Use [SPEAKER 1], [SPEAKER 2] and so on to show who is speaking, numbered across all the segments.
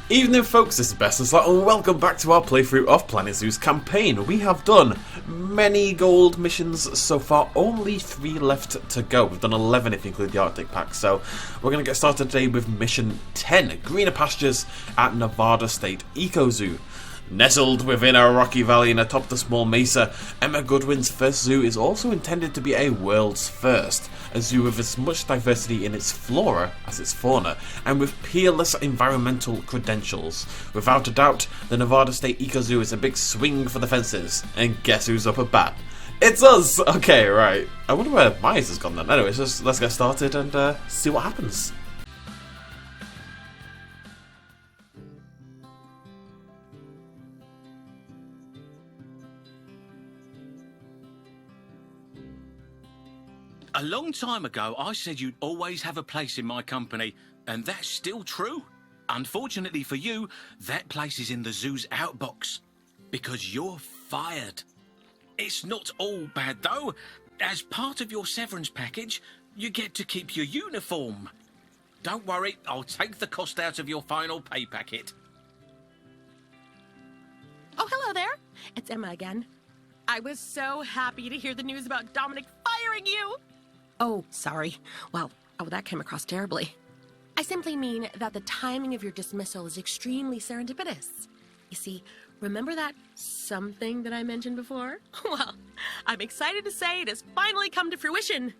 [SPEAKER 1] Evening folks, this is BestInSlot and welcome back to our playthrough of Planet Zoo's campaign. We have done many gold missions so far, only 3 left to go. We've done 11 if you include the Arctic pack, so we're going to get started today with mission 10, Greener Pastures at Nevada State Ecozoo. Nestled within a rocky valley and atop the small mesa, Emma Goodwin's first zoo is also intended to be a world's first. A zoo with as much diversity in its flora as its fauna, and with peerless environmental credentials. Without a doubt, the Nevada State Ecozoo is a big swing for the fences. And guess who's up at bat? It's us! Okay, right. I wonder where Myers has gone then. Anyways, let's get started and see what happens.
[SPEAKER 2] A long time ago, I said you'd always have a place in my company, and that's still true. Unfortunately for you, that place is in the zoo's outbox, because you're fired. It's not all bad, though. As part of your severance package, you get to keep your uniform. Don't worry, I'll take the cost out of your final pay packet.
[SPEAKER 3] Oh, hello there. It's Emma again. I was so happy to hear the news about Dominic firing you. Oh, sorry. Well, that came across terribly. I simply mean that the timing of your dismissal is extremely serendipitous. You see, remember that something that I mentioned before? Well, I'm excited to say it has finally come to fruition.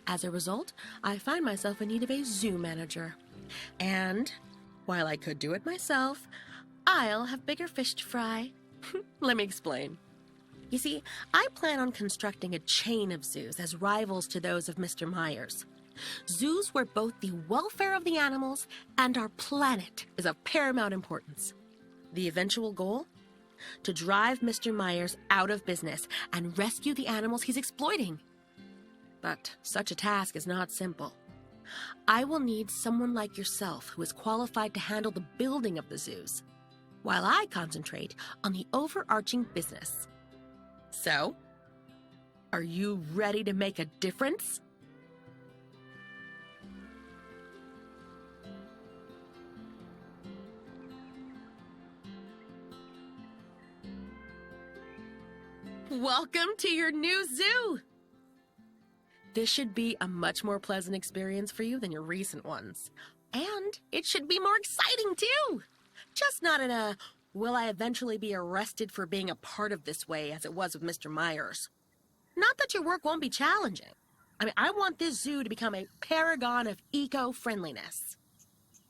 [SPEAKER 3] As a result, I find myself in need of a zoo manager. And while I could do it myself, I'll have bigger fish to fry. Let me explain. You see, I plan on constructing a chain of zoos as rivals to those of Mr. Myers. Zoos where both the welfare of the animals and our planet is of paramount importance. The eventual goal? To drive Mr. Myers out of business and rescue the animals he's exploiting. But such a task is not simple. I will need someone like yourself who is qualified to handle the building of the zoos, while I concentrate on the overarching business. So, are you ready to make a difference? Welcome to your new zoo! This should be a much more pleasant experience for you than your recent ones. And it should be more exciting too! Just not in a will I eventually be arrested for being a part of this way as it was with Mr. Myers. Not that your work won't be challenging. I want this zoo to become a paragon of eco-friendliness.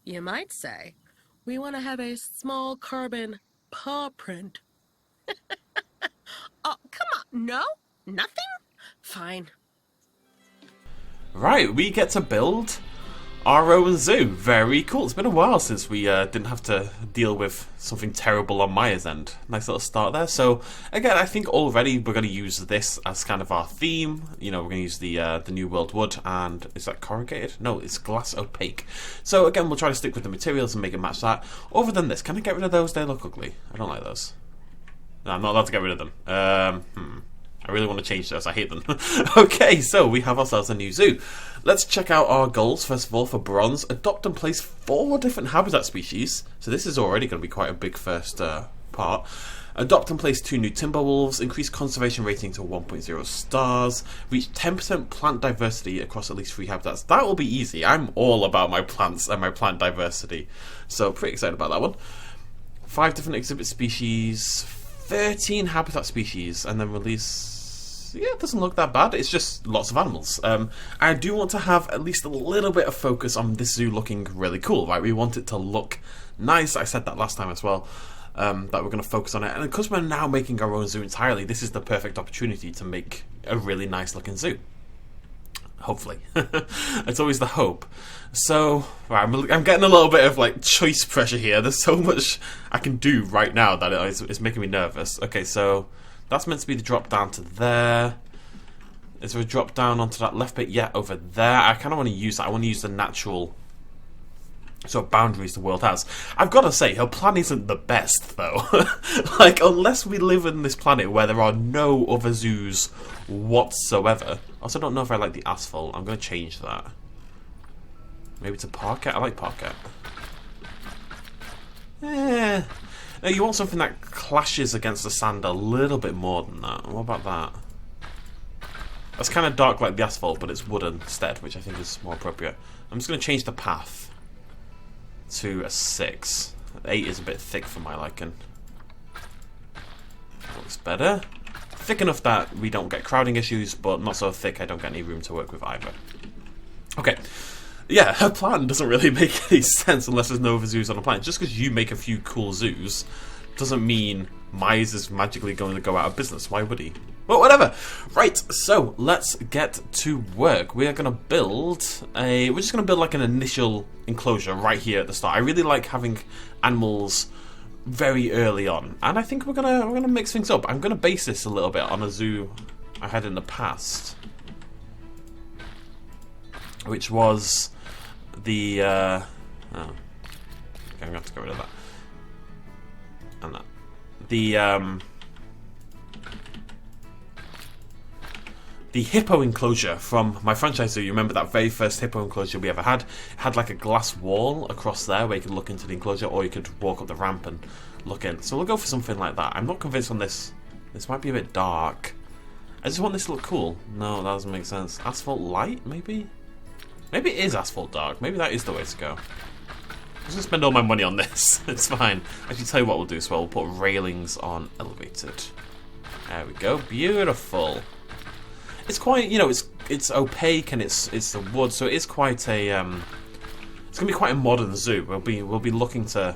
[SPEAKER 3] You might say, we want to have a small carbon paw print. Oh, come on, no? Nothing? Fine.
[SPEAKER 1] Right, we get to build our own zoo. Very cool. It's been a while since we didn't have to deal with something terrible on Maya's end. Nice little start there. So again, I think already we're going to use this as kind of our theme. You know, we're going to use the New World wood, and is that corrugated? No, it's glass opaque. So again, we'll try to stick with the materials and make it match that. Other than this, can I get rid of those? They look ugly. I don't like those. No, I'm not allowed to get rid of them. I really want to change those. I hate them. Okay, so we have ourselves a new zoo. Let's check out our goals. First of all, for bronze, adopt and place 4 different habitat species. So this is already going to be quite a big first part. Adopt and place 2 new timber wolves. Increase conservation rating to 1.0 stars. Reach 10% plant diversity across at least 3 habitats. That will be easy. I'm all about my plants and my plant diversity. So pretty excited about that one. 5 different exhibit species. 13 habitat species, and then release. Yeah, it doesn't look that bad. It's just lots of animals. I do want to have at least a little bit of focus on this zoo looking really cool, right? We want it to look nice. I said that last time as well, that we're going to focus on it. And because we're now making our own zoo entirely, this is the perfect opportunity to make a really nice looking zoo. Hopefully. It's always the hope. So, right, I'm getting a little bit of like choice pressure here. There's so much I can do right now that it's making me nervous. Okay, so that's meant to be the drop down to there. Is there a drop down onto that left bit? Yeah, over there. I kind of want to use that. I want to use the natural sort of boundaries the world has. I've got to say, her plan isn't the best, though. Like, unless we live in this planet where there are no other zoos whatsoever. Also, I don't know if I like the asphalt. I'm going to change that. Maybe to parquet. I like parquet. No, you want something that clashes against the sand a little bit more than that. What about that? That's kind of dark like the asphalt, but it's wooden instead, which I think is more appropriate. I'm just going to change the path to a 6. 8 is a bit thick for my liking. Looks better. Thick enough that we don't get crowding issues, but not so thick I don't get any room to work with either. Okay. Yeah, her plan doesn't really make any sense unless there's no other zoos on the planet. Just because you make a few cool zoos doesn't mean Myers is magically going to go out of business. Why would he? Well, whatever. Right, so let's get to work. We're just going to build like an initial enclosure right here at the start. I really like having animals very early on, and I think we're gonna mix things up. I'm gonna base this a little bit on a zoo I had in the past, which was the okay, I'm gonna have to get rid of that and that. The hippo enclosure from my franchise zoo. You remember that very first hippo enclosure we ever had? It had like a glass wall across there where you could look into the enclosure, or you could walk up the ramp and look in. So we'll go for something like that. I'm not convinced on this. This might be a bit dark. I just want this to look cool. No, that doesn't make sense. Asphalt light, maybe? Maybe it is asphalt dark. Maybe that is the way to go. I'm just going to spend all my money on this. It's fine. Actually, tell you what we'll do as well. We'll put railings on elevated. There we go. Beautiful. It's quite, you know, it's opaque and it's the wood, so it is quite a it's gonna be quite a modern zoo. We'll be looking to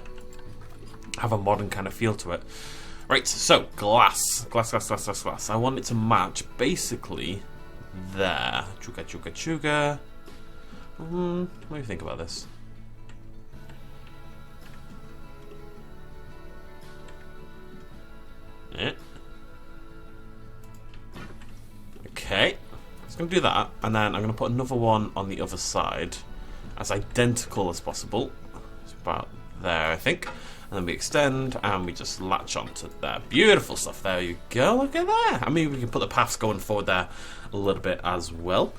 [SPEAKER 1] have a modern kind of feel to it. Right, so glass. I want it to match basically there. Chuga. What do you think about this? Yeah. Okay, so I'm going to do that, and then I'm going to put another one on the other side, as identical as possible. It's about there, I think. And then we extend, and we just latch onto there. Beautiful stuff, there you go, look at that. I mean, we can put the paths going forward there a little bit as well.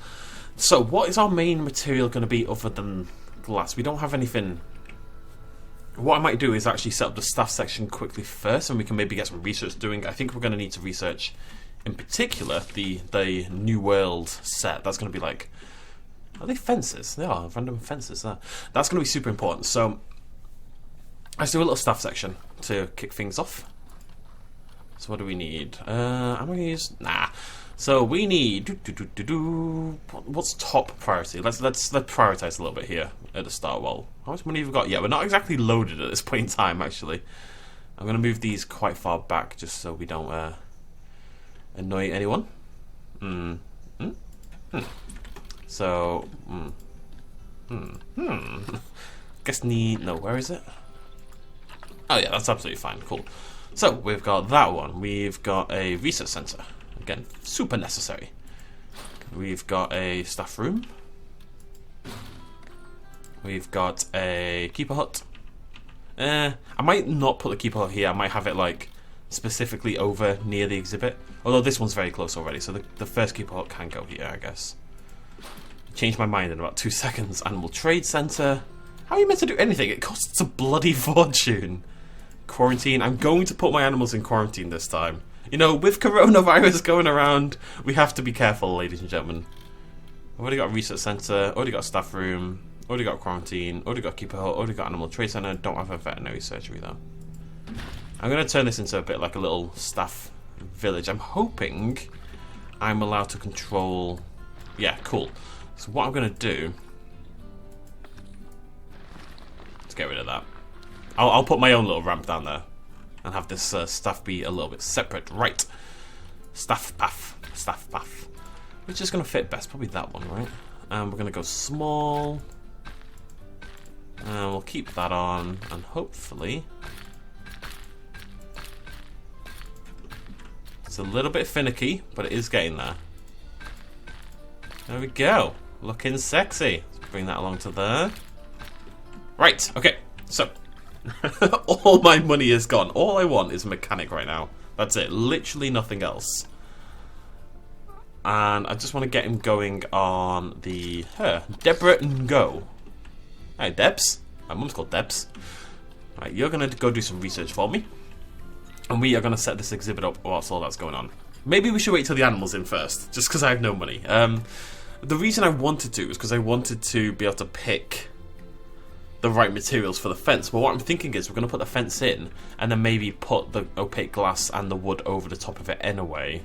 [SPEAKER 1] So, what is our main material going to be other than glass? We don't have anything. What I might do is actually set up the staff section quickly first, and we can maybe get some research doing. I think we're going to need to research, in particular, the New World set. That's going to be like... Are they fences? They are, random fences there. That's going to be super important. So, let's do a little staff section to kick things off. So what do we need? I'm going to use... Nah. So we need... What's top priority? Let's prioritize a little bit here at the start. Well, how much money have we got? Yeah, we're not exactly loaded at this point in time, actually. I'm going to move these quite far back just so we don't annoy anyone. So... Guess no, where is it? Oh yeah, that's absolutely fine. Cool. So, we've got that one. We've got a research center. Again, super necessary. We've got a staff room. We've got a keeper hut. I might not put the keeper hut here. I might have it, like, specifically over near the exhibit. Although this one's very close already, so the first keeper hut can go here, I guess. Changed my mind in about 2 seconds. Animal trade center. How are you meant to do anything? It costs a bloody fortune. Quarantine. I'm going to put my animals in quarantine this time. You know, with coronavirus going around, we have to be careful, ladies and gentlemen. I've already got a research center, already got a staff room, already got quarantine, already got keeper hut, already got animal trade center. Don't have a veterinary surgery though. I'm going to turn this into a bit like a little staff village. I'm hoping I'm allowed to control... Yeah, cool. So what I'm going to do... Let's get rid of that. I'll put my own little ramp down there and have this staff be a little bit separate. Right. Staff path. Which is going to fit best? Probably that one, right? And we're going to go small. And we'll keep that on. And hopefully... It's a little bit finicky, but it is getting there. There we go. Looking sexy. Let's bring that along to there. Right. Okay. So... all my money is gone. All I want is a mechanic right now. That's it. Literally nothing else. And I just want to get him going on the... Deborah and Go. Hey, Debs. My mum's called Debs. Right, you're going to go do some research for me. And we are going to set this exhibit up whilst all that's going on. Maybe we should wait till the animal's in first, just because I have no money. The reason I wanted to is because I wanted to be able to pick the right materials for the fence. But what I'm thinking is we're going to put the fence in, and then maybe put the opaque glass and the wood over the top of it anyway.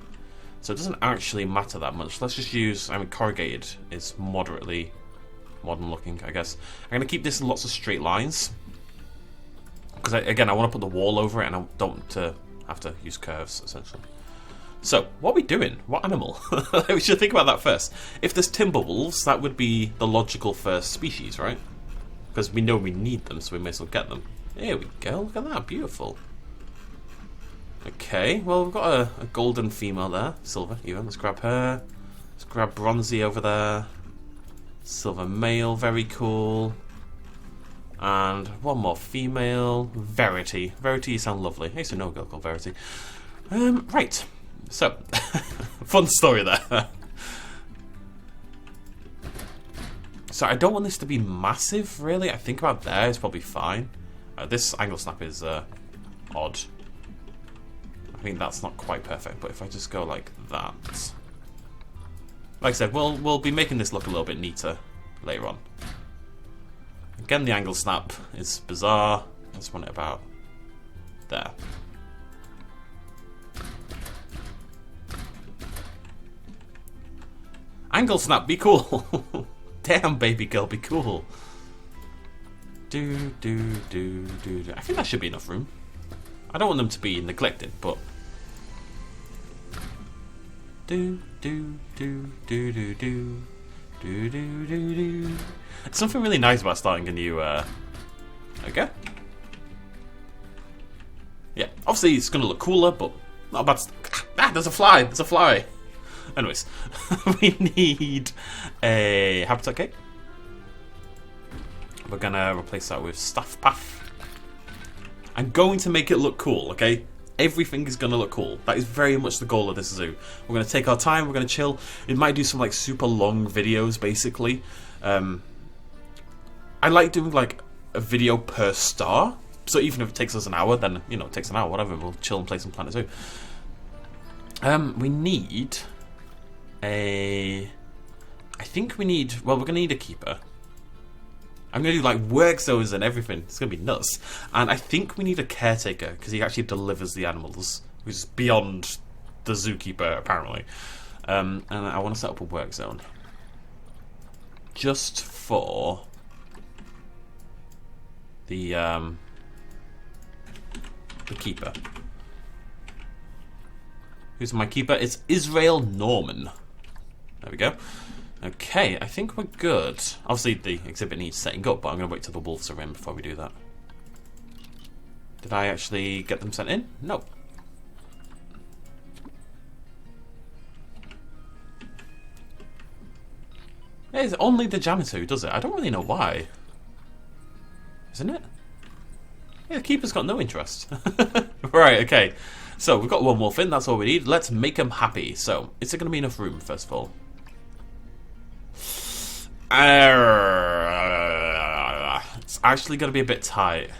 [SPEAKER 1] So it doesn't actually matter that much. Let's just use, I mean, corrugated is moderately modern looking, I guess. I'm going to keep this in lots of straight lines. Because, again, I want to put the wall over it, and I don't want to have to use curves, essentially. So, what are we doing? What animal? We should think about that first. If there's timber wolves, that would be the logical first species, right? Because we know we need them, so we may as well get them. There we go, look at that, beautiful. Okay, well, we've got a golden female there. Silver, even. Let's grab her. Let's grab Bronzy over there. Silver male, very cool. And one more female. Verity. Verity, you sound lovely. I used to know a girl called Verity. Right. So, fun story there. So I don't want this to be massive, really. I think about there is probably fine. This angle snap is odd. I think that's not quite perfect, but if I just go like that. Like I said, we'll be making this look a little bit neater later on. Again, the angle snap is bizarre. Let's run it about there. Angle snap, be cool. Damn, baby girl, be cool. Do. I think that should be enough room. I don't want them to be neglected, but do. It's something really nice about starting a new. Okay. Yeah, obviously it's gonna look cooler, but not bad. Ah, there's a fly. There's a fly. Anyways, we need a habitat cake. We're gonna replace that with staff path. I'm going to make it look cool, okay? Everything is gonna look cool. That is very much the goal of this zoo. We're gonna take our time, we're gonna chill. It might do some like super long videos, basically. I like doing like a video per star. So even if it takes us an hour, then, you know, it takes an hour, whatever. We'll chill and play some Planet Zoo. We need I think we need, well, we're going to need a keeper. I'm going to do like work zones and everything. It's going to be nuts. And I think we need a caretaker, because he actually delivers the animals, which is beyond the zookeeper, apparently. And I want to set up a work zone. Just for the keeper. Who's my keeper? It's Israel Norman. There we go. Okay, I think we're good. Obviously, the exhibit needs setting up, but I'm going to wait till the wolves are in before we do that. Did I actually get them sent in? No. It's only the janitor who does it. I don't really know why. Isn't it? Yeah, the keeper's got no interest. Right, okay. So, we've got one wolf in, that's all we need. Let's make him happy. So, is there going to be enough room, first of all? It's actually going to be a bit tight.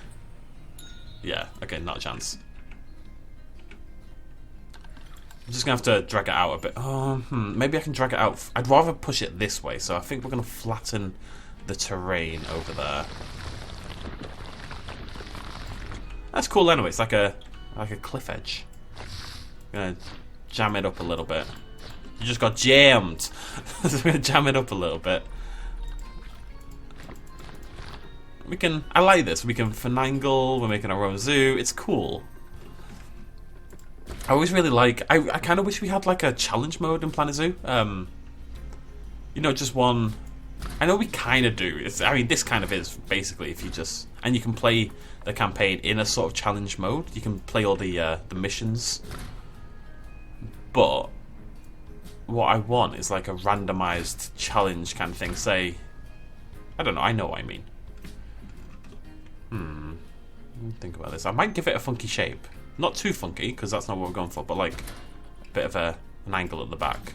[SPEAKER 1] Yeah, okay, not a chance. I'm just going to have to drag it out a bit. Maybe I can drag it out. I'd rather push it this way, so I think we're going to flatten the terrain over there. That's cool anyway, it's like a cliff edge. I'm going to jam it up a little bit. You just got jammed. So we're going to jam it up a little bit. I like this. We can finagle, we're making our own zoo. It's cool. I always really like, I kind of wish we had like a challenge mode in Planet Zoo. You know, just one. I know we kind of do. I mean, this kind of is basically if you just, and you can play the campaign in a sort of challenge mode. You can play all the missions. But what I want is like a randomized challenge kind of thing. Say, I don't know. I know what I mean. Think about this. I might give it a funky shape. Not too funky, because that's not what we're going for, but like a bit of an angle at the back.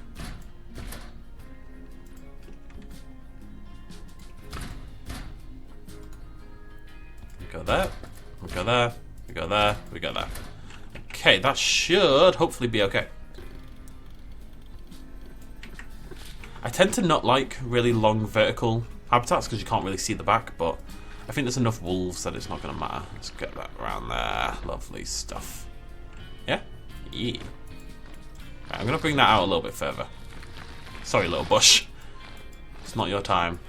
[SPEAKER 1] Go there. We go there, we go there, we go there. Okay, that should hopefully be okay. I tend to not like really long vertical habitats because you can't really see the back, but I think there's enough wolves that it's not going to matter. Let's get that around there. Lovely stuff. Yeah? Yeah. Right, I'm going to bring that out a little bit further. Sorry, little bush. It's not your time.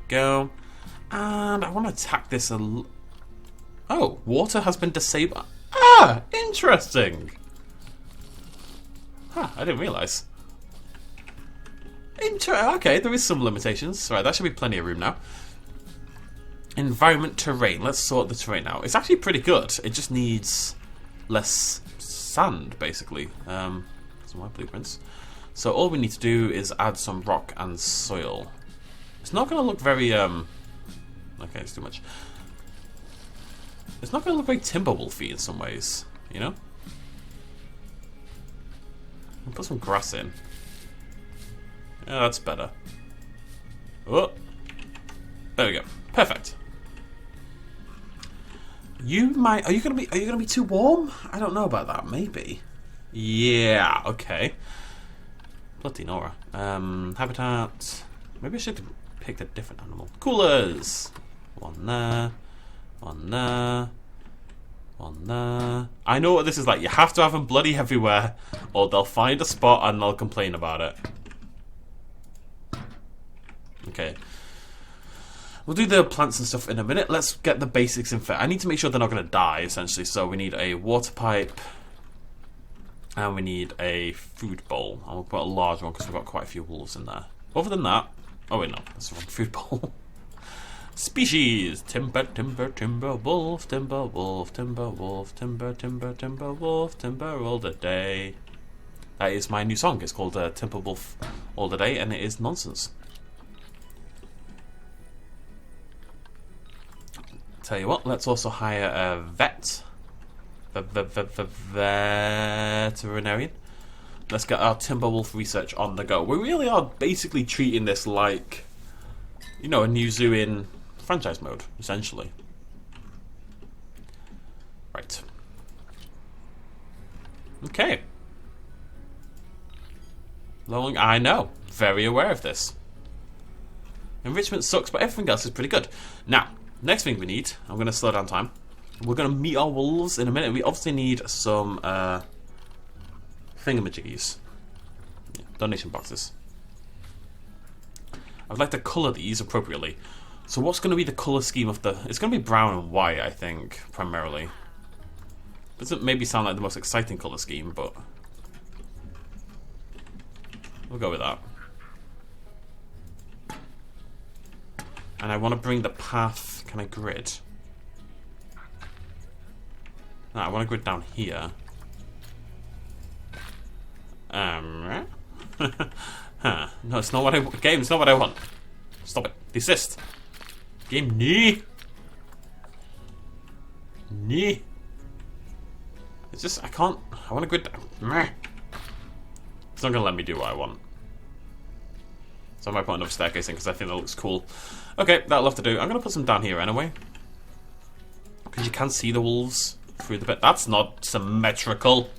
[SPEAKER 1] Go. And I want to attack this a l... Oh, water has been disabled. Ah, interesting. Huh, I didn't realise. Okay, there is some limitations. Right, that should be plenty of room now. Environment terrain. Let's sort the terrain out. It's actually pretty good. It just needs less sand, basically. Some more blueprints. So all we need to do is add some rock and soil. It's not going to look very... Okay, it's too much. It's not going to look very Timberwolfy in some ways, you know? I'll put some grass in. Yeah, that's better. Oh, there we go. Perfect. Are you gonna be too warm? I don't know about that. Maybe. Yeah. Okay. Bloody Nora. Habitat. Maybe I should have picked a different animal. Coolers. One there. One there. One there. I know what this is like. You have to have them bloody everywhere, or they'll find a spot and they'll complain about it. Okay. We'll do the plants and stuff in a minute. Let's get the basics in fit. I need to make sure they're not going to die, essentially. So we need a water pipe. And we need a food bowl. And we'll put a large one because we've got quite a few wolves in there. Other than that... Oh, wait, no. That's the wrong food bowl. Species. Timber, timber, timber, wolf, timber, wolf, timber, wolf, timber, timber, timber, wolf, timber, all the day. That is my new song. It's called Timber Wolf All the Day, and it is nonsense. Tell you what, let's also hire a vet. Veterinarian. Let's get our Timberwolf research on the go. We really are basically treating this like, you know, a new zoo in franchise mode, essentially. Right. Okay. Long, I know. Very aware of this. Enrichment sucks, but everything else is pretty good. Now, next thing we need, I'm going to slow down time. We're going to meet our wolves in a minute. We obviously need some thingamajiggies. Yeah, donation boxes. I'd like to colour these appropriately. So what's going to be the colour scheme of the... It's going to be brown and white, I think, primarily. Doesn't maybe sound like the most exciting colour scheme, but... we'll go with that. And I want to bring the path... Can I grid? No, I want to grid down here. Huh. No, it's not what I want. Game, it's not what I want. Stop it. Desist. Game, nee. Nee. It's just, I can't. I want to grid down. Meh. It's not going to let me do what I want. So I might put another staircase in because I think that looks cool. Okay, that'll have to do. I'm going to put some down here anyway. Because you can see the wolves through the bit. That's not symmetrical.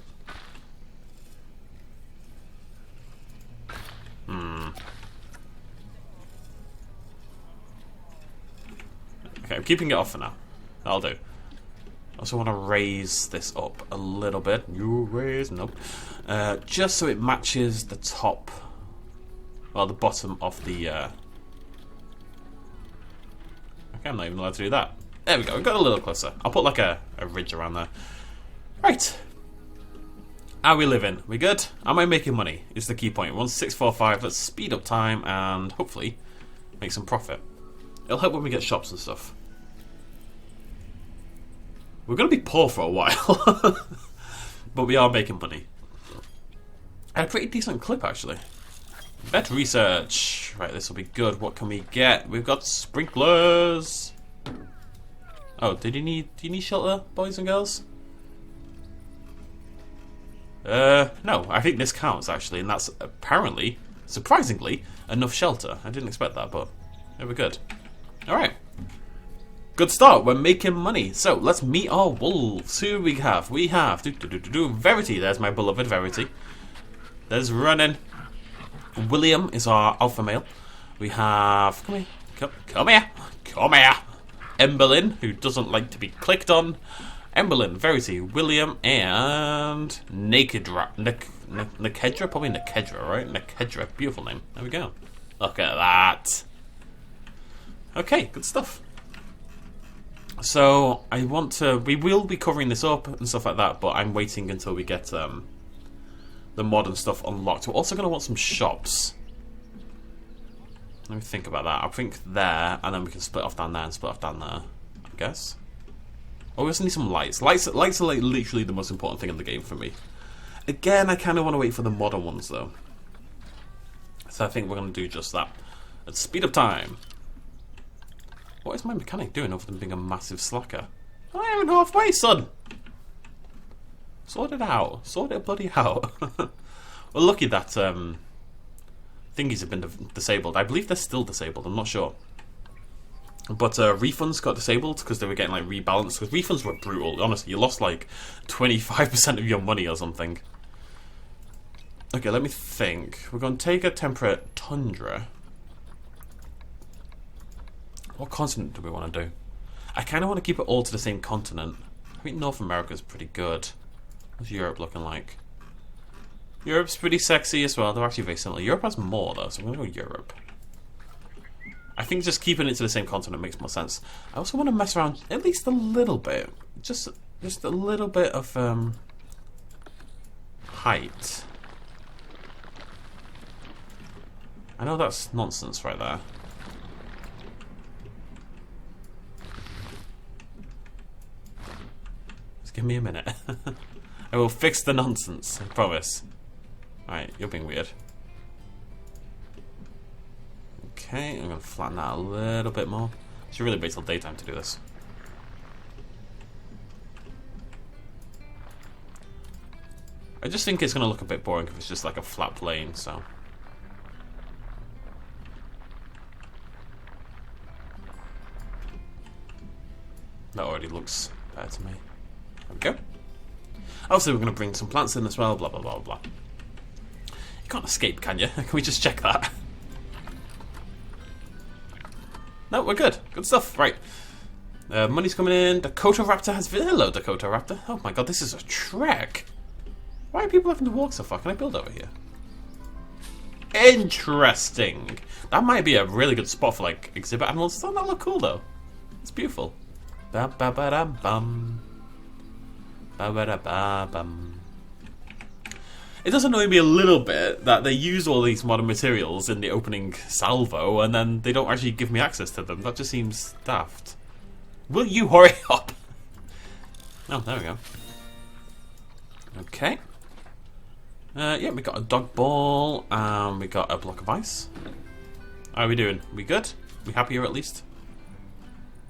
[SPEAKER 1] Okay, I'm keeping it off for now. That'll do. I also want to raise this up a little bit. You raise, nope. Just so it matches the top, well, the bottom of the. Okay, I'm not even allowed to do that. There we go. We got a little closer. I'll put like a ridge around there. Right. How are we living? We good? Am I making money? Is the key point. 1645. Let's speed up time and hopefully make some profit. It'll help when we get shops and stuff. We're going to be poor for a while. But we are making money. I had a pretty decent clip, actually. Vet research. Right, this will be good. What can we get? We've got sprinklers. Oh, do you need shelter, boys and girls? No. I think this counts, actually. And that's apparently, surprisingly, enough shelter. I didn't expect that, but it was good. Alright. Good start. We're making money. So let's meet our wolves. Who do we have? We have Verity. There's my beloved Verity. There's Running. William is our alpha male. We have come here. Emberlyn, who doesn't like to be clicked on. Emberlyn, Verity, William, and Nakedra. Nakedra? Probably Nakedra, right? Nakedra. Beautiful name. There we go. Look at that. Okay, good stuff. So, we will be covering this up and stuff like that, but I'm waiting until we get the modern stuff unlocked. We're also going to want some shops. Let me think about that. I think there, and then we can split off down there and split off down there, I guess. Oh, we also need some lights. Lights are like literally the most important thing in the game for me. Again, I kind of want to wait for the modern ones though. So I think we're going to do just that. Let's speed up time. What is my mechanic doing other than being a massive slacker? I am halfway, son! Sort it out. Sort it bloody out. We're lucky that thingies have been disabled. I believe they're still disabled. I'm not sure. But refunds got disabled because they were getting like rebalanced. Because refunds were brutal. Honestly, you lost like 25% of your money or something. Okay, let me think. We're going to take a temperate tundra. What continent do we want to do? I kind of want to keep it all to the same continent. I think North America's pretty good. What's Europe looking like? Europe's pretty sexy as well. They're actually very similar. Europe has more though, so I'm going to go Europe. I think just keeping it to the same continent makes more sense. I also want to mess around at least a little bit. Just a little bit of height. I know that's nonsense right there. Just give me a minute. I will fix the nonsense, I promise. Alright, you're being weird. Okay, I'm going to flatten that a little bit more. I should really wait till daytime to do this. I just think it's going to look a bit boring if it's just like a flat plane, so... That already looks better to me. There we go. Obviously we're going to bring some plants in as well, blah blah blah blah. You can't escape, can you? Can we just check that? No, we're good. Good stuff. Right. Money's coming in. Dakota Raptor has... Hello, Dakota Raptor. Oh my god, this is a trek. Why are people having to walk so far? Can I build over here? Interesting. That might be a really good spot for, like, exhibit animals. Doesn't that look cool, though? It's beautiful. Ba-ba-ba-da-bum. Ba-ba-da-ba-bum. It does annoy me a little bit that they use all these modern materials in the opening salvo and then they don't actually give me access to them. That just seems daft. Will you hurry up? Oh, there we go. Okay. Yeah, we got a dog ball and we got a block of ice. How are we doing? We good? We happier at least?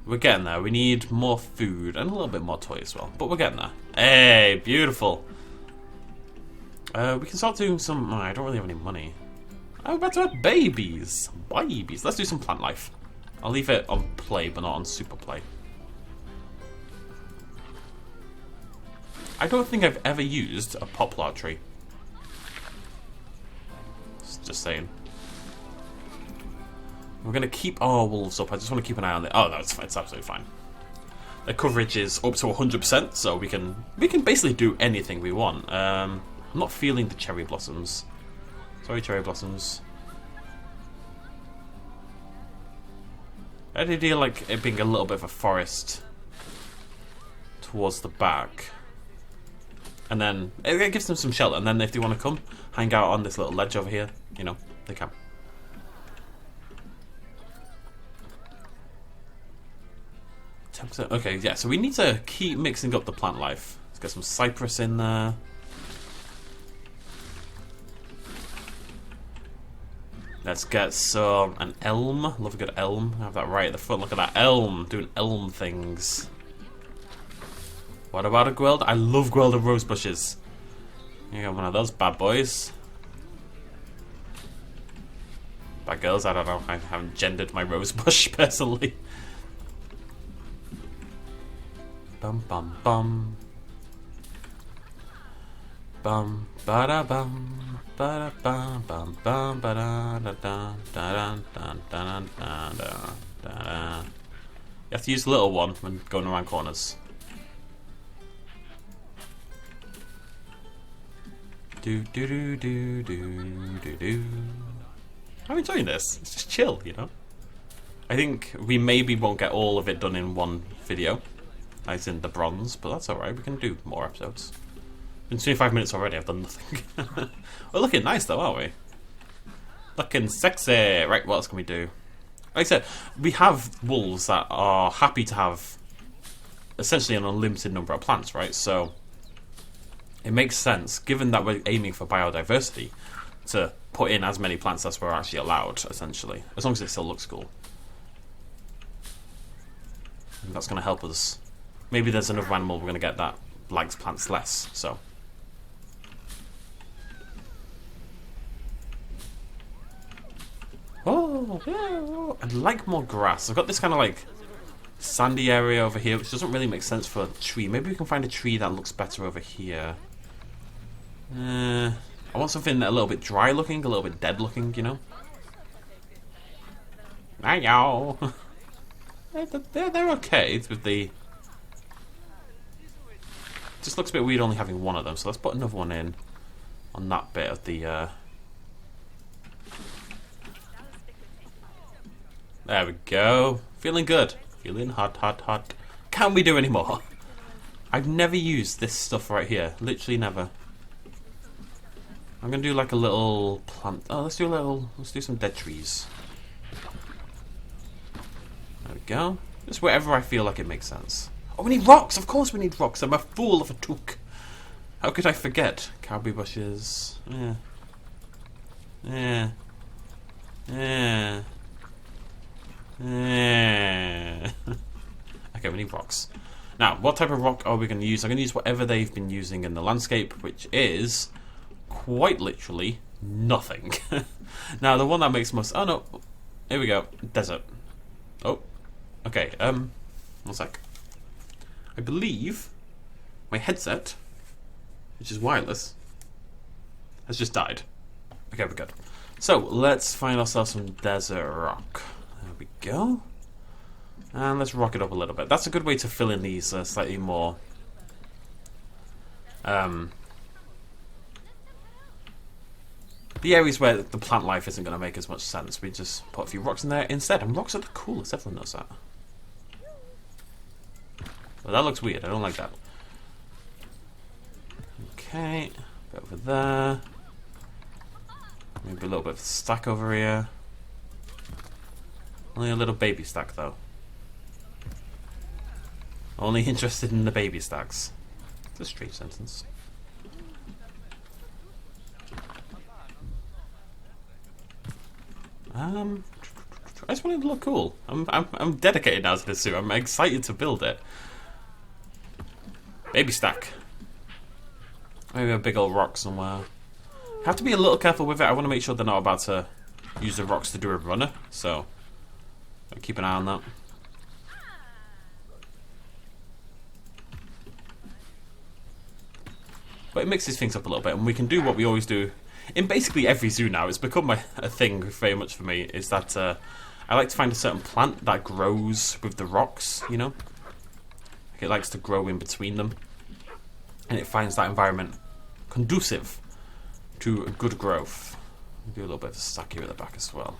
[SPEAKER 1] We're getting there. We need more food and a little bit more toy as well. But we're getting there. Hey, beautiful. We can start doing some... Oh, I don't really have any money. I'm about to have babies. Babies. Let's do some plant life. I'll leave it on play, but not on super play. I don't think I've ever used a poplar tree. Just saying. We're going to keep our wolves up. I just want to keep an eye on it. Oh, no, it's fine. It's absolutely fine. The coverage is up to 100%, so we can basically do anything we want. I'm not feeling the cherry blossoms. Sorry, cherry blossoms. I did like it being a little bit of a forest towards the back. And then it gives them some shelter. And then if they want to come, hang out on this little ledge over here, you know, they can. Okay, yeah, so we need to keep mixing up the plant life. Let's get some cypress in there. Let's get some... an elm. Love a good elm. I have that right at the front. Look at that elm. Doing elm things. What about a Guelder? I love Guelder rose bushes. You got one of those bad boys. Bad girls, I don't know. I haven't gendered my rose bush personally. Bum bum bum. Bum ba da bum ba da bum bum bum ba da da da da da da da da da. You have to use the little one when going around corners. Do do do do do do do. I'm enjoying this. It's just chill, you know. I think we maybe won't get all of it done in one video, as in the bronze, but that's alright. We can do more episodes. In 25 minutes already, I've done nothing. We're looking nice though, aren't we? Looking sexy. Right, what else can we do? Like I said, we have wolves that are happy to have essentially an unlimited number of plants, right? So it makes sense, given that we're aiming for biodiversity, to put in as many plants as we're actually allowed, essentially. As long as it still looks cool. And that's going to help us. Maybe there's another animal we're going to get that likes plants less, so. Oh, yeah, I'd like more grass. I've got this kind of like sandy area over here, which doesn't really make sense for a tree. Maybe we can find a tree that looks better over here. I want something a little bit dry looking, a little bit dead looking, you know? Hi-yo! They're okay with the... Just looks a bit weird only having one of them, so let's put another one in on that bit of the... There we go. Feeling good. Feeling hot, hot, hot. Can we do any more? I've never used this stuff right here. Literally never. I'm gonna do like a little plant. Oh, let's do some dead trees. There we go. Just wherever I feel like it makes sense. Oh, we need rocks! Of course we need rocks. I'm a fool of a took. How could I forget? Cowbee bushes. Yeah. Yeah. Yeah. Okay, we need rocks. Now, what type of rock are we going to use? I'm going to use whatever they've been using in the landscape, which is quite literally nothing. Now, the one that makes most... Oh, no. Here we go. Desert. Oh. Okay, one sec. I believe my headset, which is wireless, has just died. Okay, we're good. So, let's find ourselves some desert rock. There we go. And let's rock it up a little bit. That's a good way to fill in these slightly more... the areas where the plant life isn't going to make as much sense. We just put a few rocks in there instead. And rocks are the coolest. Everyone knows that. Well, that looks weird. I don't like that. Okay. A bit over there. Maybe a little bit of stack over here. Only a little baby stack, though. Only interested in the baby stacks. It's a strange sentence. I just want it to look cool. I'm dedicated now to this zoo. I'm excited to build it. Baby stack. Maybe a big old rock somewhere. Have to be a little careful with it. I want to make sure they're not about to use the rocks to do a runner. So keep an eye on that. But it mixes things up a little bit, and we can do what we always do in basically every zoo now. It's become a thing very much for me, is that I like to find a certain plant that grows with the rocks, you know? It likes to grow in between them, and it finds that environment conducive to good growth. Do a little bit of a stack here at the back as well.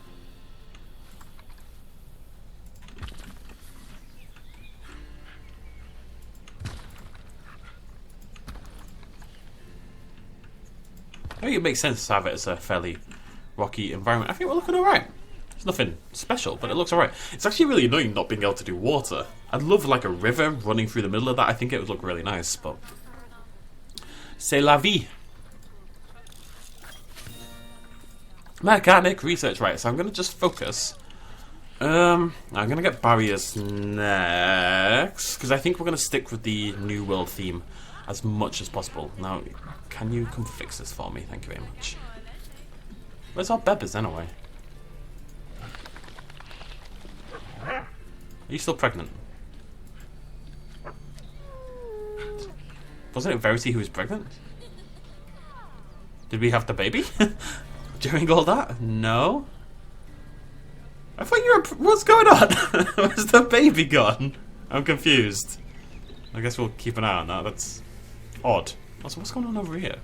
[SPEAKER 1] I think it makes sense to have it as a fairly rocky environment. I think we're looking alright. It's nothing special, but it looks alright. It's actually really annoying not being able to do water. I'd love like a river running through the middle of that. I think it would look really nice, but... C'est la vie. Mechanic research, right, so I'm going to just focus. I'm going to get barriers next, because I think we're going to stick with the New World theme as much as possible. Now, can you come fix this for me? Thank you very much. Where's our bebbers anyway? Are you still pregnant? Wasn't it Verity who was pregnant? Did we have the baby? During all that? No? I thought you were... What's going on? Where's the baby gone? I'm confused. I guess we'll keep an eye on that. That's odd. Also, what's going on over here?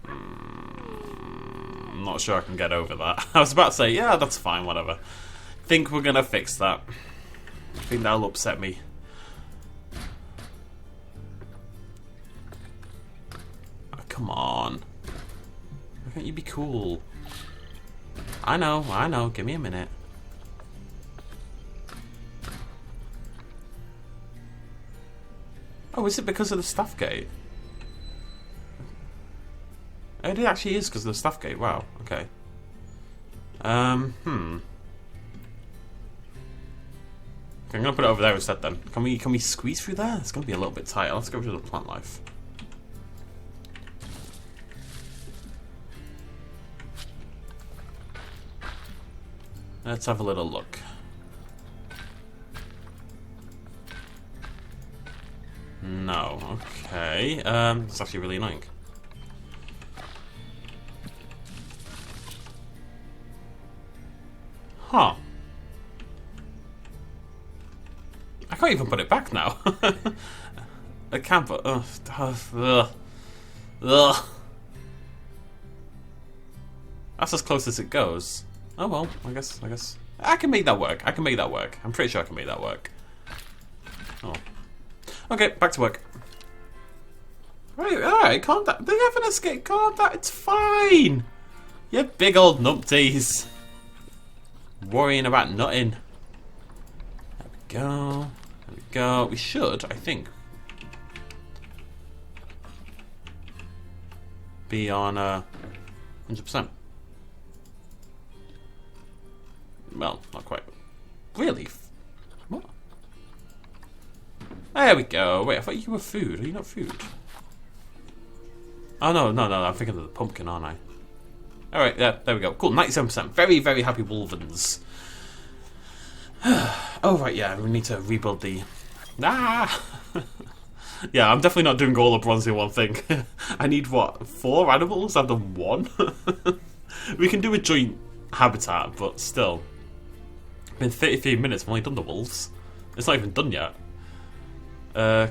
[SPEAKER 1] I'm not sure I can get over that. I was about to say, yeah, that's fine, whatever. Think we're gonna fix that. I think that'll upset me. Oh, come on. Why can't you be cool? I know. Give me a minute. Oh, is it because of the staff gate? It actually is because of the staff gate. Wow. Okay. Okay, I'm gonna put it over there instead. Then can we squeeze through there? It's gonna be a little bit tight. Let's go to the plant life. Let's have a little look. No. Okay. It's actually really annoying. Huh. I can't even put it back now. I can't put... Ugh. That's as close as it goes. Oh well, I guess. I can make that work. I'm pretty sure I can make that work. Oh. Okay, back to work. Alright, calm down. They haven't escaped. Calm down. It's fine. You big old numpties. Worrying about nothing. There we go. We should, I think, be on 100%. Well, not quite. Really? What? There we go. Wait, I thought you were food. Are you not food? Oh, no. I'm thinking of the pumpkin, aren't I? Alright, yeah, there we go. Cool, 97%. Very, very happy Wolvens. Oh, right, yeah, we need to rebuild the... Ah! Yeah, I'm definitely not doing all the bronze in one thing. I need, what, 4 animals? I've done 1? We can do a joint habitat, but still. Been 33 minutes, I've only done the wolves. It's not even done yet.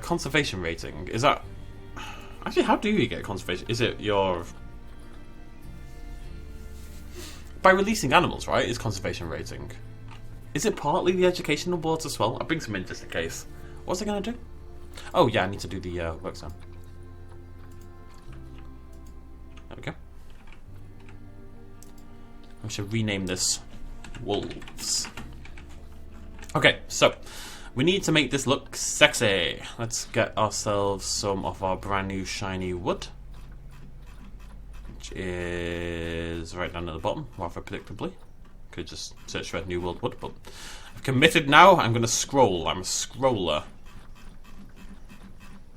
[SPEAKER 1] Conservation rating. Is that... Actually, how do you get conservation? Is it your... By releasing animals, right, is conservation rating. Is it partly the educational boards as well? I'll bring some in just in case. What's it going to do? Oh, yeah, I need to do the work zone. There we go. I should rename this Wolves. Okay, so we need to make this look sexy. Let's get ourselves some of our brand new shiny wood, which is right down at the bottom, rather predictably. Could just search for New World Wood, but I've committed now. I'm going to scroll. I'm a scroller.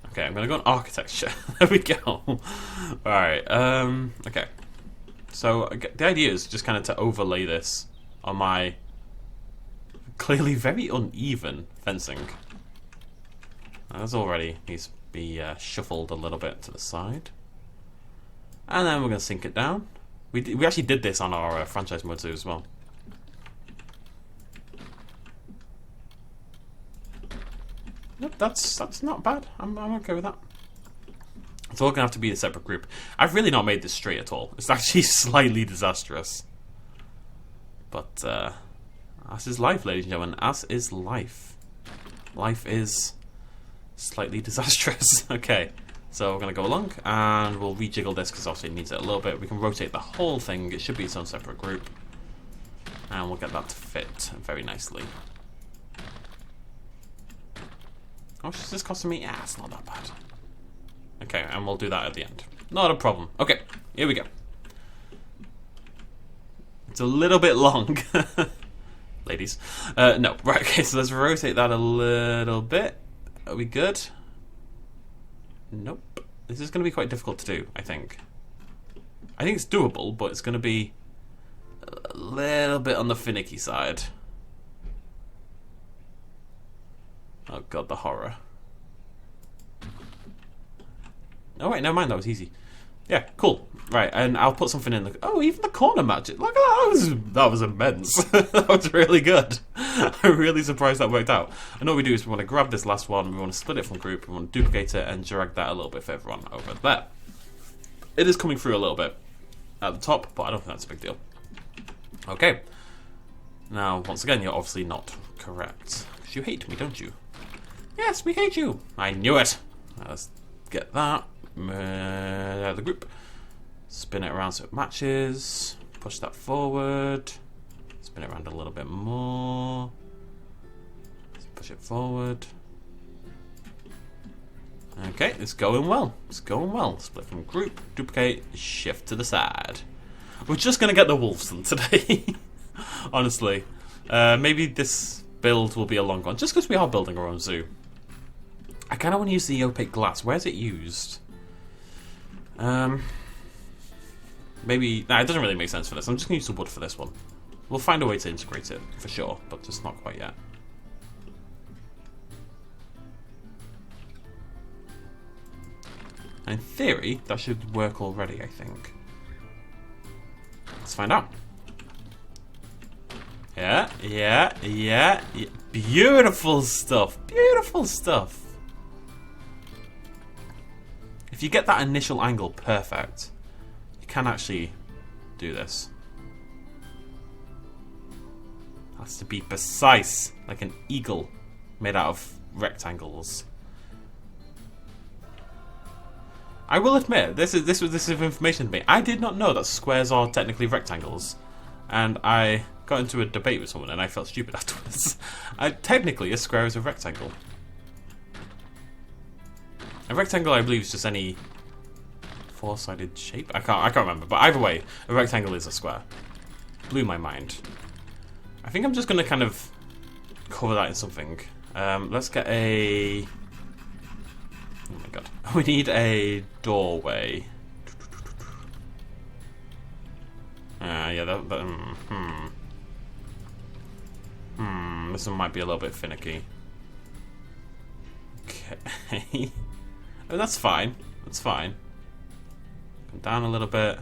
[SPEAKER 1] Okay, I'm going to go on architecture. There we go. Alright, okay. So, the idea is just kind of to overlay this on my clearly very uneven fencing. That's already needs to be shuffled a little bit to the side. And then we're going to sink it down. We actually did this on our franchise mode too as well. Nope, that's not bad. I'm okay with that. It's all gonna have to be a separate group. I've really not made this straight at all. It's actually slightly disastrous. But as is life, ladies and gentlemen. As is life. Life is slightly disastrous. Okay, so we're gonna go along and we'll rejiggle this because obviously it needs it a little bit. We can rotate the whole thing. It should be its own separate group, and we'll get that to fit very nicely. How much is this costing me? Yeah, it's not that bad. Okay, and we'll do that at the end. Not a problem. Okay, here we go. It's a little bit long. Ladies. No, right, okay, so let's rotate that a little bit. Are we good? Nope. This is going to be quite difficult to do, I think. I think it's doable, but it's going to be a little bit on the finicky side. Oh god, the horror. Oh wait, never mind, that was easy. Yeah, cool. Right, and I'll put something in the... Oh, even the corner magic. Look at that. That was immense. That was really good. I'm really surprised that worked out. And all we do is we want to grab this last one, we want to split it from group, we want to duplicate it and drag that a little bit further on over there. It is coming through a little bit at the top, but I don't think that's a big deal. Okay. Now, once again, you're obviously not correct. Because you hate me, don't you? Yes, we hate you. I knew it. Let's get that. The group. Spin it around so it matches. Push that forward. Spin it around a little bit more. Let's push it forward. Okay, it's going well. It's going well. Split from group, duplicate, shift to the side. We're just going to get the wolves done today. Honestly. Maybe this build will be a long one. Just because we are building our own zoo. I kind of want to use the opaque glass. Where's it used? Maybe... Nah, it doesn't really make sense for this. I'm just going to use the wood for this one. We'll find a way to integrate it, for sure. But just not quite yet. In theory, that should work already, I think. Let's find out. Yeah. Beautiful stuff. Beautiful stuff. If you get that initial angle perfect, you can actually do this. Has to be precise, like an eagle made out of rectangles. I will admit, this is information to me. I did not know that squares are technically rectangles, and I got into a debate with someone, and I felt stupid afterwards. Technically, a square is a rectangle. A rectangle, I believe, is just any four-sided shape. I can't remember, but either way, a rectangle is a square. Blew my mind. I think I'm just gonna kind of cover that in something. Let's get a... Oh my god. We need a doorway. Yeah, this one might be a little bit finicky. Okay. Oh, that's fine. That's fine. Come down a little bit.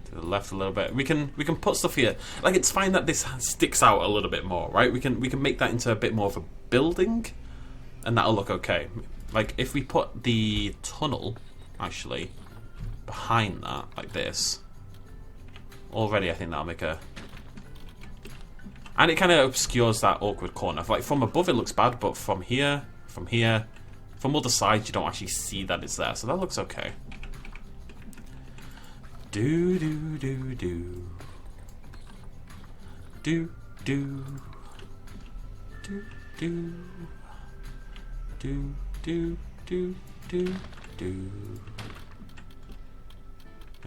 [SPEAKER 1] To the left a little bit. We can put stuff here. Like, it's fine that this sticks out a little bit more, right? We can make that into a bit more of a building, and that'll look okay. Like, if we put the tunnel, actually, behind that, like this, already I think that'll make a... And it kind of obscures that awkward corner. Like, from above it looks bad, but from here, from other sides you don't actually see that it's there. So that looks okay. Do.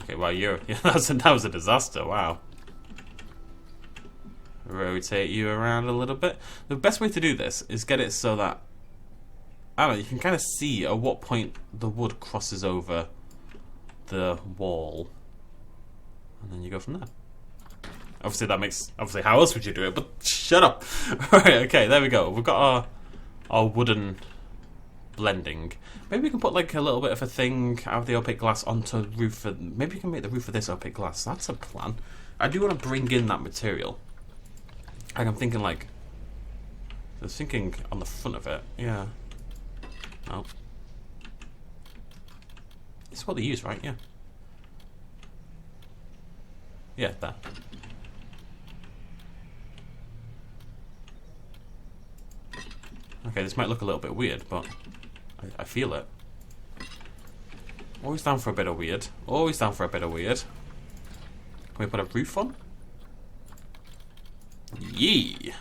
[SPEAKER 1] Okay, well, that was a disaster. Wow. Rotate you around a little bit. The best way to do this is get it so that, I don't know, you can kind of see at what point the wood crosses over the wall, and then you go from there. Obviously that makes... Obviously, how else would you do it? But shut up! Right, okay, there we go. We've got our wooden blending. Maybe we can put like a little bit of a thing out of the opaque glass onto the roof. Maybe we can make the roof of this opaque glass. That's a plan. I do want to bring in that material. Like, I'm thinking like... I was thinking on the front of it. Yeah. Oh. It's what they use, right? Yeah. Yeah, there. Okay, this might look a little bit weird, but I feel it. Always down for a bit of weird. Always down for a bit of weird. Can we put a roof on? Yee!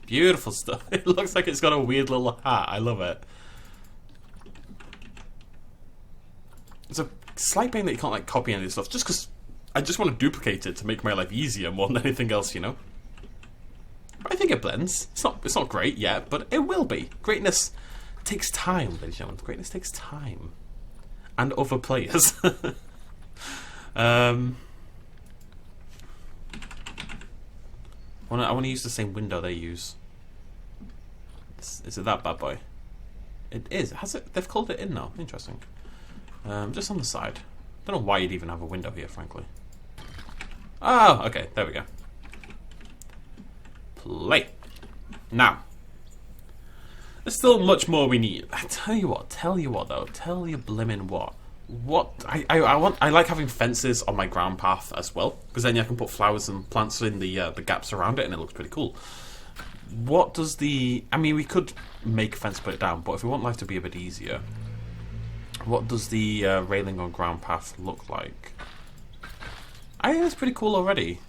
[SPEAKER 1] Beautiful stuff. It looks like it's got a weird little hat. I love it. It's a slight pain that you can't like copy any of this stuff, just because I just want to duplicate it to make my life easier more than anything else, you know? But I think it blends. It's not great yet, but it will be. Greatness takes time, ladies and gentlemen. Greatness takes time. And other players. I want to use the same window they use. Is it that bad boy? It is. Has it? They've called it in now. Interesting. Just on the side. Don't know why you'd even have a window here, frankly. Oh, okay. There we go. Play. Now. There's still much more we need. I tell you what though. Tell you blimmin' what. I like having fences on my ground path as well, because then I can put flowers and plants in the gaps around it, and it looks pretty cool. What does the... I mean, we could make a fence, put it down, but if we want life to be a bit easier, what does the railing on ground path look like? I think it's pretty cool already.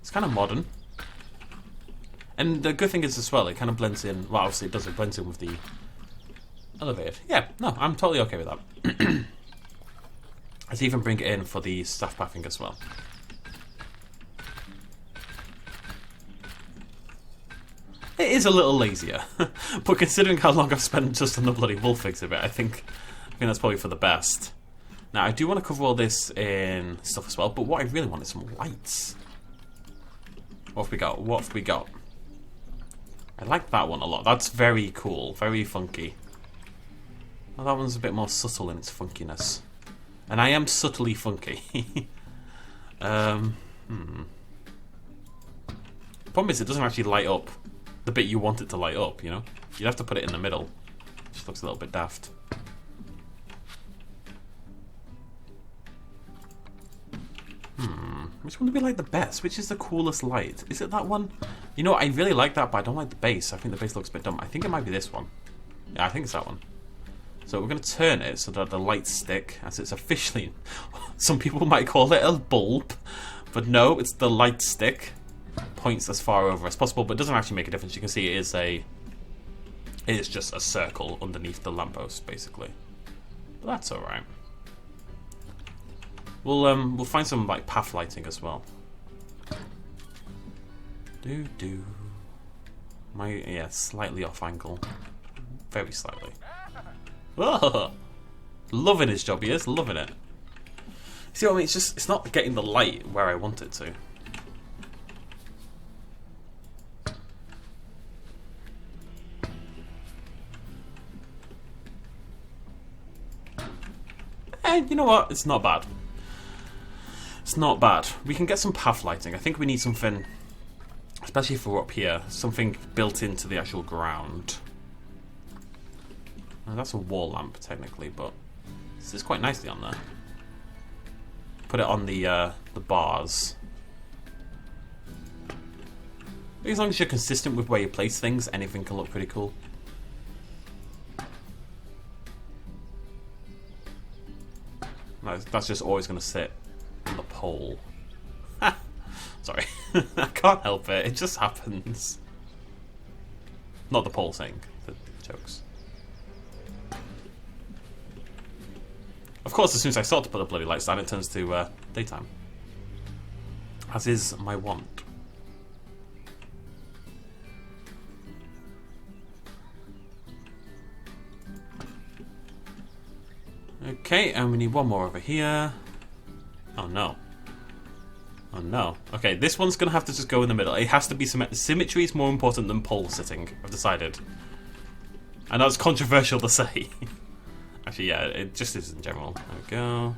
[SPEAKER 1] It's kind of modern. And the good thing is as well, it kind of blends in... Well, obviously it does. It blends in with the elevated. Yeah, no, I'm totally okay with that. Let's even bring it in for the staff pathing as well. It is a little lazier, but considering how long I've spent just on the bloody wolf exhibit, I think that's probably for the best. Now, I do want to cover all this in stuff as well, but what I really want is some lights. What have we got? What have we got? I like that one a lot. That's very cool, very funky. Well, that one's a bit more subtle in its funkiness. And I am subtly funky. Problem is, it doesn't actually light up the bit you want it to light up, you know? You'd have to put it in the middle. Which looks a little bit daft. Which one do we like the best? Which is the coolest light? Is it that one? You know, I really like that, but I don't like the base. I think the base looks a bit dumb. I think it might be this one. Yeah, I think it's that one. So we're going to turn it so that the lights stick, as it's officially... Some people might call it a bulb, but no, it's the light stick. Points as far over as possible, but it doesn't actually make a difference. You can see it is a... It is just a circle underneath the lamppost, basically. But that's alright. We'll find some like path lighting as well. Yeah, slightly off angle. Very slightly. Whoa! Loving his job, he is, loving it. See what I mean? It's not getting the light where I want it to. And you know what? It's not bad. It's not bad. We can get some path lighting. I think we need something, especially if we're up here, something built into the actual ground. Now, that's a wall lamp, technically, but this is quite nicely on there. Put it on the bars. As long as you're consistent with where you place things, anything can look pretty cool. That's just always going to sit on the pole. Sorry. I can't help it. It just happens. Not the pole thing. The jokes. Of course, as soon as I start to put the bloody lights down, it turns to daytime. As is my wont. Okay, and we need one more over here. Oh no. Oh no. Okay, this one's going to have to just go in the middle. It has to be symmetry is more important than pole sitting, I've decided. I know it's controversial to say. Actually, yeah, it just is in general. There we go.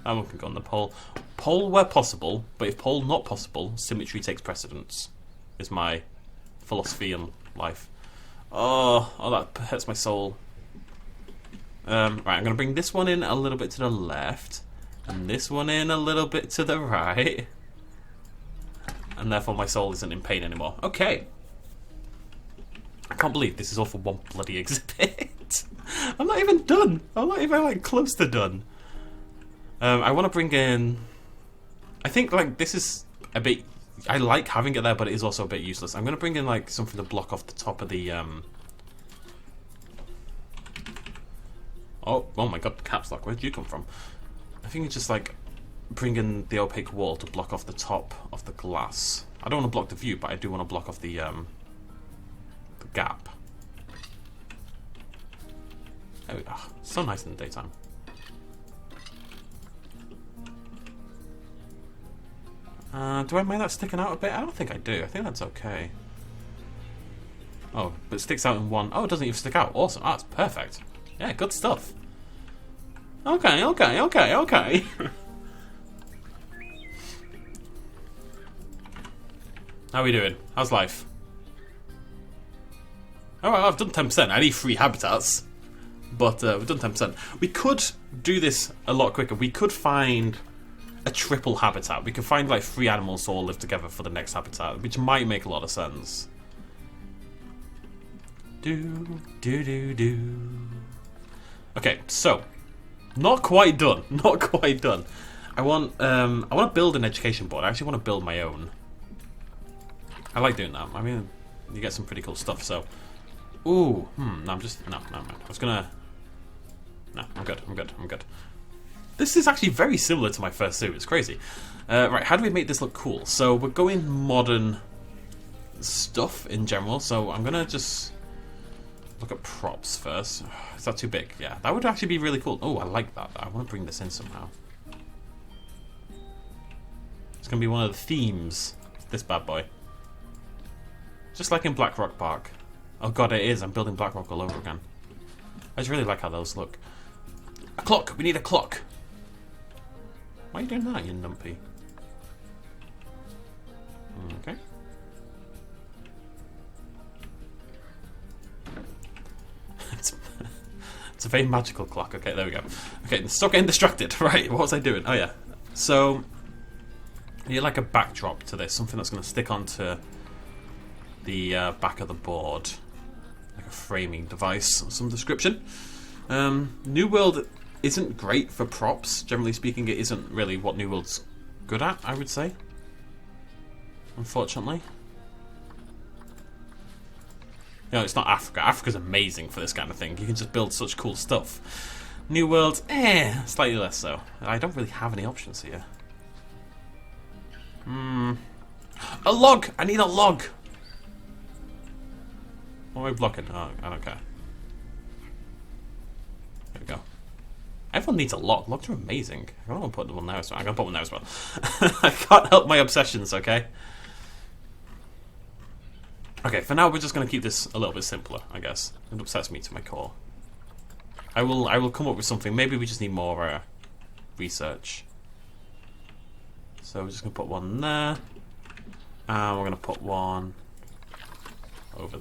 [SPEAKER 1] That one can go on the pole. Pole where possible, but if pole not possible, symmetry takes precedence. Is my philosophy in life. Oh, that hurts my soul. Right, I'm going to bring this one in a little bit to the left, and this one in a little bit to the right. And therefore my soul isn't in pain anymore. Okay. I can't believe this is all for one bloody exhibit. I'm not even done. I'm not even like close to done. I want to bring in... I think like this is a bit... I like having it there, but it is also a bit useless. I'm going to bring in like something to block off the top of the... Oh my god, caps lock, where did you come from? I think it's just like bring in the opaque wall to block off the top of the glass. I don't want to block the view, but I do want to block off the gap. There we go. So nice in the daytime. Do I mind that sticking out a bit? I don't think I do. I think that's okay. Oh, but it sticks out in one. Oh, it doesn't even stick out. Awesome. Oh, that's perfect. Yeah, good stuff. Okay, okay, okay, okay. How are we doing? How's life? Alright, I've done 10%. I need 3 habitats. But we've done 10%. We could do this a lot quicker. We could find a triple habitat. We could find like 3 animals to all live together for the next habitat, which might make a lot of sense. Okay, so not quite done. Not quite done. I want to build an education board. I actually want to build my own. I like doing that. I mean, you get some pretty cool stuff. So, ooh, no, I'm just no. I was gonna. No, I'm good. I'm good. I'm good. This is actually very similar to my first zoo. It's crazy. Right, how do we make this look cool? So we're going modern stuff in general. So I'm gonna just look at props first. Is that too big? Yeah, that would actually be really cool. Oh, I like that. I want to bring this in somehow. It's gonna be one of the themes. This bad boy. Just like in Blackrock Park. Oh god, it is. I'm building Blackrock all over again. I just really like how those look. A clock! We need a clock! Why are you doing that, you numpy? Okay. It's a very magical clock. Okay, there we go. Okay, stop getting distracted. Right, what was I doing? Oh yeah. So, I need like a backdrop to this. Something that's going to stick onto the back of the board. Like a framing device of some description. New World isn't great for props. Generally speaking, it isn't really what New World's good at, I would say. Unfortunately. You know, it's not Africa. Africa's amazing for this kind of thing. You can just build such cool stuff. New World, slightly less so. I don't really have any options here. A log! I need a log! What am I blocking? Oh, I don't care. There we go. Everyone needs a log. Logs are amazing. I don't want to put one there as well. I'm going to put one there as well. I can't help my obsessions, okay? Okay, for now we're just going to keep this a little bit simpler, I guess. It upsets me to my core. I will come up with something. Maybe we just need more research. So we're just going to put one there. And we're going to put one over.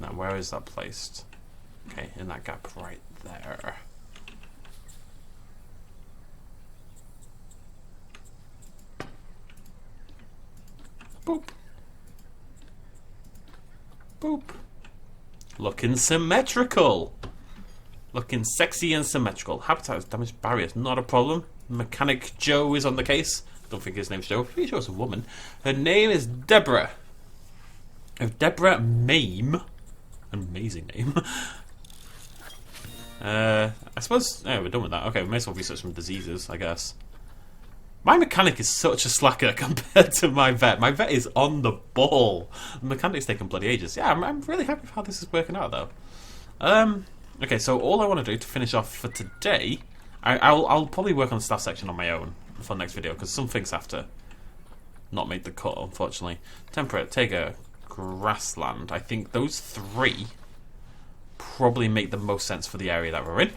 [SPEAKER 1] Now, where is that placed? Okay, in that gap right there. Boop. Boop. Looking symmetrical. Looking sexy and symmetrical. Habitat has damaged barriers, not a problem. Mechanic Joe is on the case. Don't think his name's Joe. I'm pretty sure it's a woman. Her name is Deborah. Deborah Mame. Amazing name. I suppose. Yeah, we're done with that. Okay, we may as well research some diseases, I guess. My mechanic is such a slacker compared to my vet. My vet is on the ball. The mechanic's taking bloody ages. Yeah, I'm really happy with how this is working out, though. Okay, so all I want to do to finish off for today, I'll probably work on the staff section on my own for the next video, because some things have to not make the cut, unfortunately. Temperate, Taiga, Grassland. I think those 3 probably make the most sense for the area that we're in.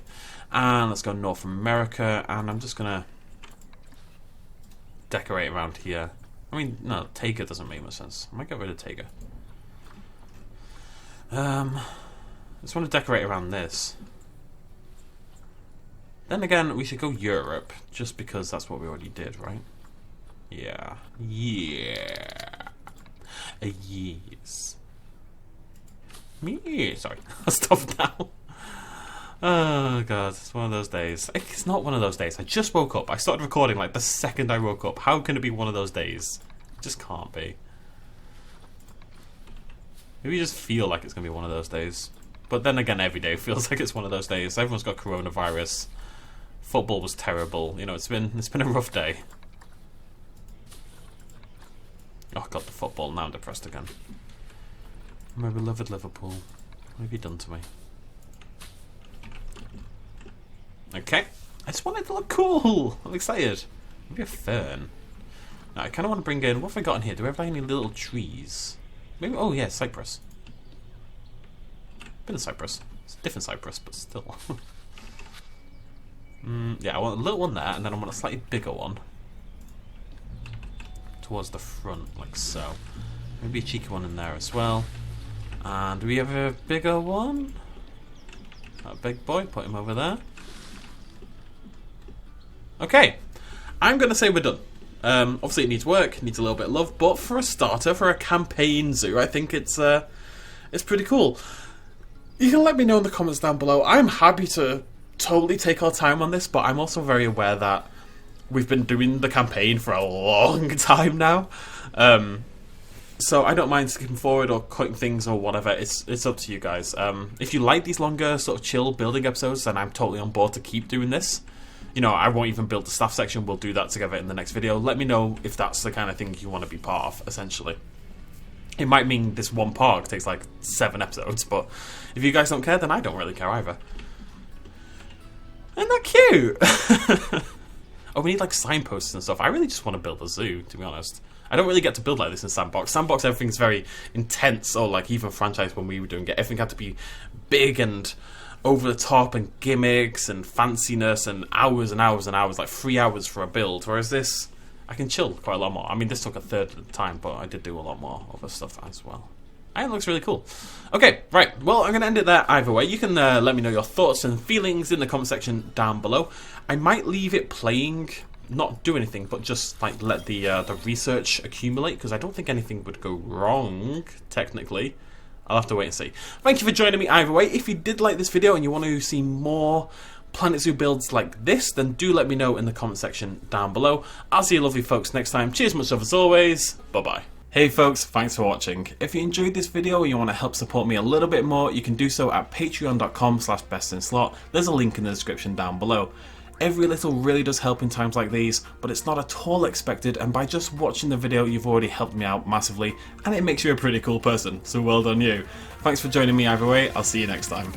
[SPEAKER 1] And let's go North America, and I'm just going to decorate around here. I mean, no, Taiga doesn't make much sense. I might get rid of Taiga. I just want to decorate around this. Then again, we should go Europe, just because that's what we already did, right? Yeah. Yeah. Yes. Me. Sorry. I'll stop now. Oh god, it's one of those days. It's not one of those days. I just woke up. I started recording like the second I woke up. How can it be one of those days? It just can't be. Maybe you just feel like it's going to be one of those days. But then again, every day feels like it's one of those days. Everyone's got coronavirus. Football was terrible. You know, it's been a rough day. Oh god, the football. Now I'm depressed again. My beloved Liverpool. What have you done to me? Okay. I just want it to look cool. I'm excited. Maybe a fern. Now, I kind of want to bring in... What have I got in here? Do we have any little trees? Maybe... Oh, yeah, cypress. Been a cypress. It's a different cypress, but still. Yeah, I want a little one there, and then I want a slightly bigger one towards the front, like so. Maybe a cheeky one in there as well. And do we have a bigger one? That big boy, put him over there. Okay, I'm going to say we're done. Obviously it needs work, it needs a little bit of love, but for a starter, for a campaign zoo, I think it's pretty cool. You can let me know in the comments down below. I'm happy to totally take our time on this, but I'm also very aware that we've been doing the campaign for a long time now. So I don't mind skipping forward or cutting things or whatever. It's up to you guys. If you like these longer sort of chill building episodes, then I'm totally on board to keep doing this. You know, I won't even build the staff section. We'll do that together in the next video. Let me know if that's the kind of thing you want to be part of, essentially. It might mean this one park takes like 7 episodes, but if you guys don't care, then I don't really care either. Isn't that cute? Oh, we need like signposts and stuff. I really just want to build a zoo, to be honest. I don't really get to build like this in Sandbox. Sandbox, everything's very intense, or like even Franchise when we were doing it, everything had to be big and over the top and gimmicks and fanciness and hours and hours and hours, like 3 hours for a build. Whereas this, I can chill quite a lot more. I mean, this took a third of the time, but I did do a lot more other stuff as well. And it looks really cool. Okay, right. Well, I'm going to end it there either way. You can let me know your thoughts and feelings in the comment section down below. I might leave it playing, not do anything, but just like let the research accumulate, because I don't think anything would go wrong, technically. I'll have to wait and see. Thank you for joining me either way. If you did like this video and you want to see more Planet Zoo builds like this, then do let me know in the comment section down below. I'll see you lovely folks next time. Cheers much love as always. Bye-bye. Hey folks, thanks for watching. If you enjoyed this video and you want to help support me a little bit more, you can do so at patreon.com/bestinslot. There's a link in the description down below. Every little really does help in times like these, but it's not at all expected, and by just watching the video you've already helped me out massively, and it makes you a pretty cool person, so well done you. Thanks for joining me either way, I'll see you next time.